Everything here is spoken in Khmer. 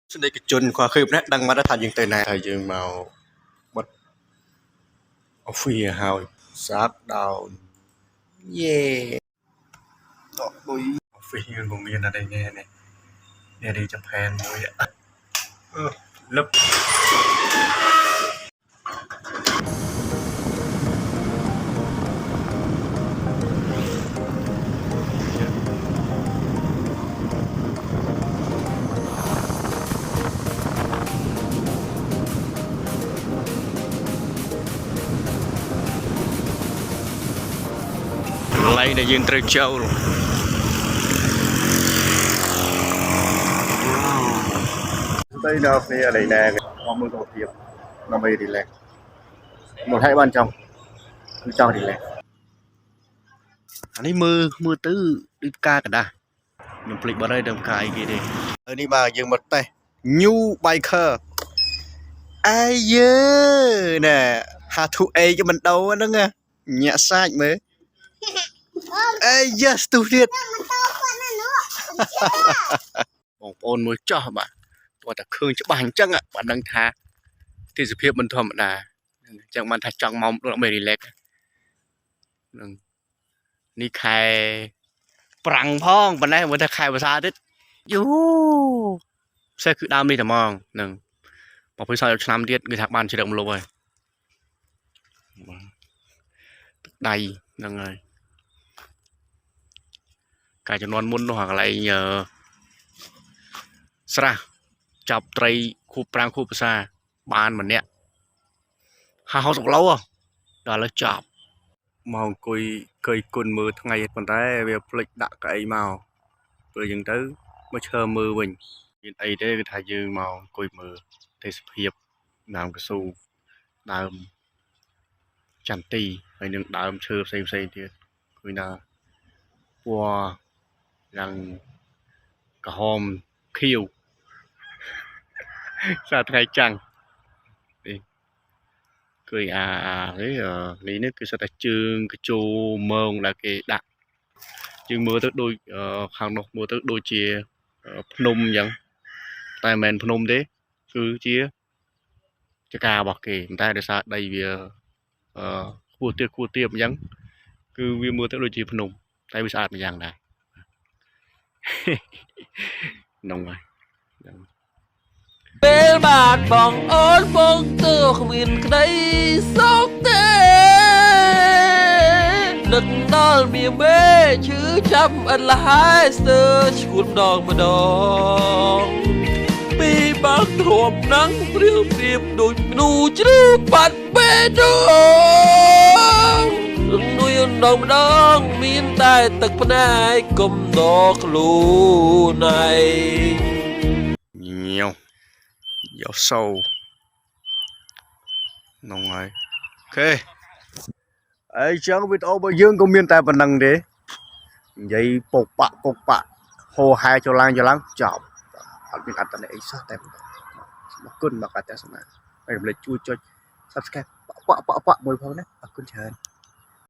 Xin đây cái chun khoa khớp đấy đang mà đã thành những từ này thời dương màu bật phi hào sát đào yeah bụi phi của miền ở đây nghe này nghe đi chụp hình mùi ạ lấp lấy để dương trời châu luôn đây đâu thì ở đây nè có mưa cầu thiệp nó về đi lên một hai ban trong cứ cho đi lên anh ấy mưa tứ đi ca cả đà mình plek vào đây đâm cài kia đi ở đi bà dương một tay new biker ai dơ nè hà thu a cho mình đâu đó nghe nhẹ sai mới ai yes tu thiệtបងប្អូនមើលចោះបាទគាត់តែឃើញច្បាស់អញ្ចឹងបាទដឹងថាទេសភាពមិនធម្មតាអញ្ចឹងបានថាចង់មកដល់មេរីឡេកនឹងនេះខែប្រាំងផងប៉ុន្តែមើលថាខែភាសាទៀតយូផ្សេងគឺដើមនេះតែហ្មងនឹងមកពេល30ឆ្នាំទៀតគឺថាបានជ្រើកម្លប់ហើយទឹកដៃហ្នឹងហើយកាលចំនួនមុននោះកន្លែងស្រះចាប់ត្រីខួបប្រាំងខួបភាសាបានម្នាក់50 គីឡូដល់លើចាប់មកអង្គុយគយគុណមើលថ្ងៃប៉ុន្តែវាភ្លេចដាក់កៅអីមកពេលអញ្ចឹងទៅមកឈើមើលវិញមានអីទេគឺថាយើងមកអង្គុយមើលទេសភាពដើមកស៊ូដើមចន្ទីហើយនឹងដើមឈើផ្សេងទៀតឃើញថាពណ៌យ៉ាងក្រហមខៀវសាថ្ងៃចាំងឃើញនេះគឺសិតតែជើងកញ្ជោម៉ងដែលគេដាក់យើងមើលទៅដូចខាងនោះមើលទៅដូចជាភ្នំអញ្ចឹងតែមិនមែនភ្នំទេគឺជាចការបស់គេតែដោយសារដីវាខ្ពស់ទាបអញ្ចឹងគឺវាមើលទៅដូចជាភ្នំតែវាស្អាតម្យ៉ាងដែរហ្នឹងហើយពេលបានបងអូនបងទៅគ្មានក្តីសុខទេនឹកដល់មាមេឈឺចាំអិនលហើយស្ទើរឈួតម្ដងពីបាក់ធំណាំងព្រៀបដូចមនុស្សជ្រូកបាត់បេះដូងនួយម្ដងមានតែទឹកភ្នែកកុំដកខ្លួនឯងញ៉ោយកសូវហ្នឹងហើយអូខេអីចឹងវីដេអូរបស់យើងក៏មានតែប៉ុណ្្នឹងទេនិយាយពុកបាក់ហោហែចូលឡើងចប់អត់មានអត្តន័យអីសោះតែអរគុណមកកាត់តែស្មារតីហើយរំលែកជួយចុច Subscribe បាក់មួយផងណាអរគុណច្រើន